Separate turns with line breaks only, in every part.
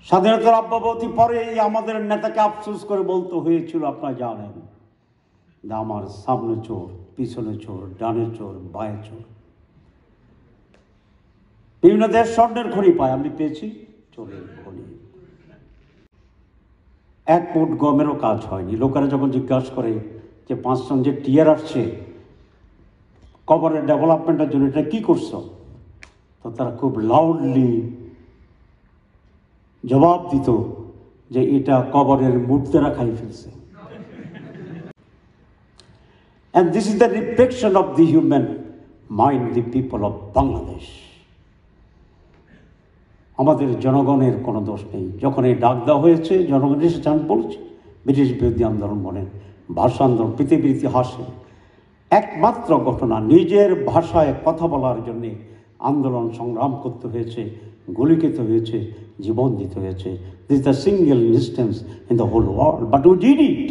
স্বাধীনতার অব্যবধি পরেই আমাদের নেতাকে আফসোস করে বলতে হয়েছিল, আপনারা জানেন, আমার সামনে চোর, পিছনে চোর, ডানে চোর, বাঁয়ে চোর। বিভিন্ন দেশ স্বর্ণের খনি পায়, আমি পেয়েছি চোরের খনি। এক মুঠ গমেরও কাজ হয়নি। লোকেরা যখন জিজ্ঞাসা করে যে 5 টন যে টিয়ার আসছে কবরের ডেভেলপমেন্টের জন্য, এটা কি করছো, তো তারা খুব লাউডলি জবাব দিত যে এটা কবরের মূর্তিরা খাই ফেলছে। And this is the reflection of the human mind, the people of Bangladesh. আমাদের জনগণের কোনো দোষ নেই। যখন এই ডাক দেওয়া হয়েছে, জনগণ এসেছে, আমি বলছি, ব্রিটিশ বিরোধী আন্দোলন বলেন, ভাষা আন্দোলন, পৃথিবীর ইতিহাসে একমাত্র ঘটনা, নিজের ভাষায় কথা বলার জন্যে আন্দোলন সংগ্রাম করতে হয়েছে, গুলি খেতে হয়েছে, জীবন দিতে হয়েছে। This is the single instance in the whole world, but we did it.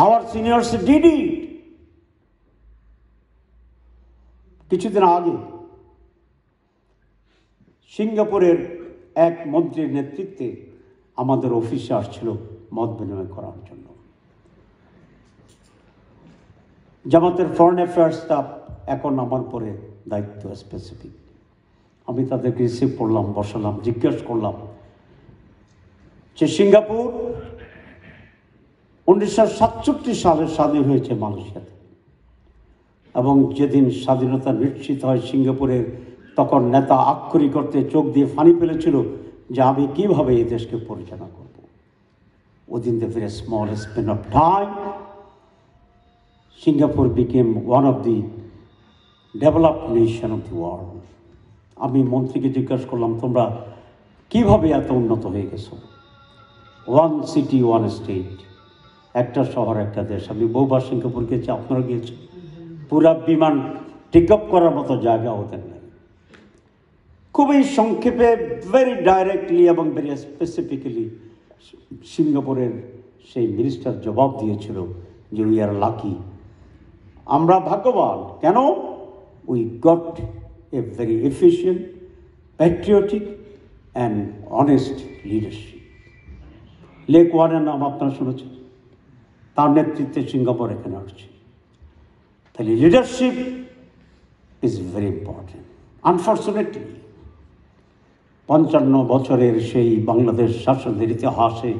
Our seniors did it. কিছুদিন আগে সিঙ্গাপুরের এক মন্ত্রীর নেতৃত্বে আমাদের অফিসে আসছিল মত বিনিময় করার জন্য। জামাতের ফরেন অ্যাফেয়ার্স স্টাফ এখন আমার পরে দায়িত্ব স্পেসিফিক। আমি তাদেরকে রিসিভ করলাম, বসালাম, জিজ্ঞেস করলাম যে সিঙ্গাপুর 1967 সালে স্বাধীন হয়েছে মালয়েশিয়াতে, এবং যেদিন স্বাধীনতা নিশ্চিত হয় সিঙ্গাপুরের, তখন নেতা আক্ষরিক করতে চোখ দিয়ে পানি ফেলেছিল যে আমি কীভাবে এই দেশকে পরিচালনা করব। Within the very small Spain of time Singapore became one of the developed nation of the world. আমি মন্ত্রীকে জিজ্ঞাসা করলাম, তোমরা কিভাবে এত উন্নত হয়ে গেছো? ওয়ান সিটি ওয়ান স্টেট, একটা শহর একটা দেশ। আমি বহুবার সিঙ্গাপুর গেছি, আপনারা গিয়েছেন। পুরা বিমান টেক অফ করার মতো জায়গা ওদের নেই। খুবই সংক্ষেপে, ভেরি ডাইরেক্টলি এবং ভেরি স্পেসিফিক্যালি সিঙ্গাপুরের সেই মিনিস্টার জবাব দিয়েছিল যে উই আর লাকি, আমরা ভাগ্যবান। কেন? We got a very efficient, patriotic and honest leadership. লে কোয়ানের নাম আপনারা শুনেছেন, তার নেতৃত্বে সিঙ্গাপুর এখানে আসছে। তাহলে leadership is very important. Unfortunately 55 বছরের সেই বাংলাদেশ শাসনের ইতিহাসে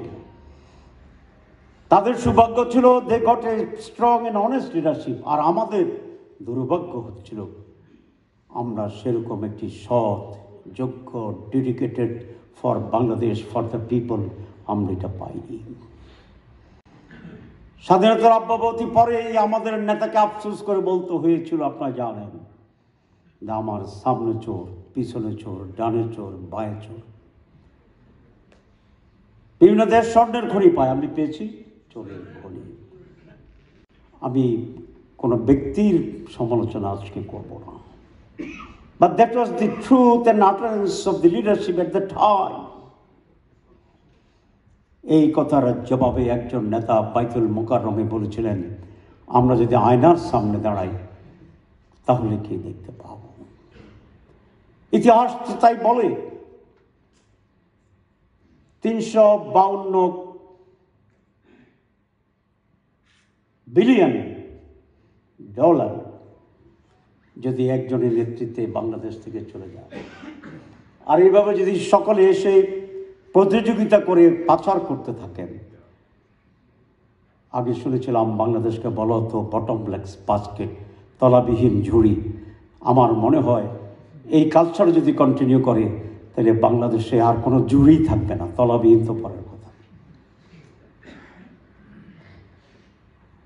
তাদের সৌভাগ্য ছিল, they got a strong and honest leadership. আর আমাদের দুর্ভাগ্য হচ্ছিল আমরা সেরকম একটি সৎ, যোগ্য, dedicated for Bangladesh, for the people, আমরা এটা পাইনি। স্বাধীনতার অব্যবধি পরেই আমাদের নেতাকে আফসোস করে বলতে হয়েছিল, আপনারা জানেন, আমার সামনে চোর, পিছনে চোর, ডানে চোর, বাঁয়ে চোর। বিভিন্ন দেশ স্বর্ণের খনি পায়, আমি পেয়েছি চোরের খনি। আমি কোনো ব্যক্তির সমালোচনা আজকে করব না, but that was the truth and utterance of the leadership at the time. এই কথার জবাবে একজন নেতা বাইতুল মুকাররমে বলেছিলেন, আমরা যদি আয়নার সামনে দাঁড়াই তাহলে কি দেখতে পাব? ইতিহাস তাই বলে। 352 বিলিয়ন ডলার যদি একজনের নেতৃত্বে বাংলাদেশ থেকে চলে যায়, আর এইভাবে যদি সকলে এসে প্রতিযোগিতা করে পাচার করতে থাকেন। আগে শুনেছিলাম বাংলাদেশকে বলা হতো বটমলেস বাস্কেট, তলাবিহীন ঝুড়ি। আমার মনে হয় এই কালচার যদি কন্টিনিউ করে তাহলে বাংলাদেশে আর কোনো ঝুড়ি থাকবে না, তলাবিহীন তো পরের কথা।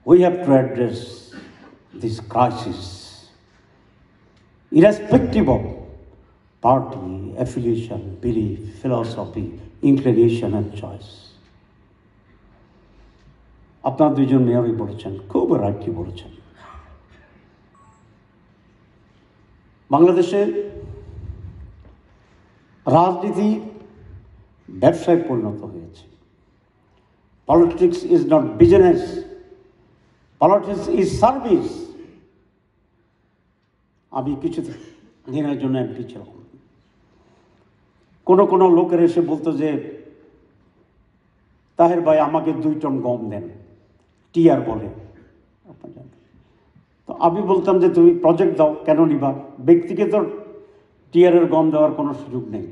We have to address this crisis irrespective of party, affiliation, belief, philosophy, inclination and choice. আপনার দুইজন মেয়রই বলেছেন, খুব রাইটলি বলেছেন, বাংলাদেশে রাজনীতি ব্যবসায় পরিণত হয়েছে। Politics is not business, politics is service. আমি কিছু দিনের জন্য এমপি ছিলাম। কোনো কোনো লোকের এসে বলতো যে তাহের ভাই আমাকে 2 টন গম দেন, টিআর বলে। তো আমি বলতাম যে তুমি প্রজেক্ট দাও, কেন নিবা? ব্যক্তিগত টিআরের গম দেওয়ার কোনো সুযোগ নেই,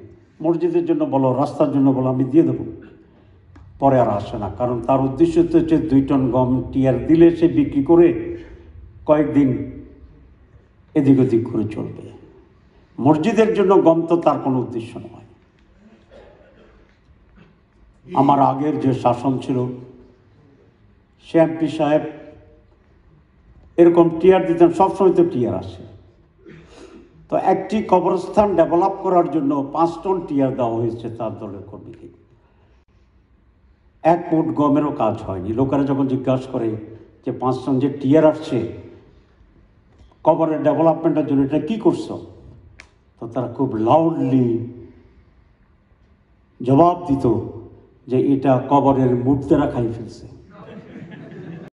মসজিদের জন্য বলো, রাস্তার জন্য বলো, আমি দিয়ে দেবো। পরে আর আসে না, কারণ তার উদ্দেশ্য হচ্ছে 2 টন গম টিআর দিলে সে বিক্রি করে কয়েকদিন এদিক ওদিক করে চলবে। মসজিদের জন্য গম তো তার কোনো উদ্দেশ্য নয়। আমার আগের যে শাসন ছিল, সে এমপি সাহেব এরকম টিআর দিতেন, সবসময় তো টিআর আসে। তো একটি কবরস্থান ডেভেলপ করার জন্য 5 টন টিআর দেওয়া হয়েছে তার দলের কর্মীকে। 1 মুঠ গমেরও কাজ হয়নি। লোকেরা যখন জিজ্ঞাসা করে যে 5 টন যে টিআর আসছে কবরের ডেভেলপমেন্টের জন্য, এটা কী করছো? তো তারা খুব লাউডলি জবাব দিত যে এটা কবরের মূর্তিরা খাই ফেলছে।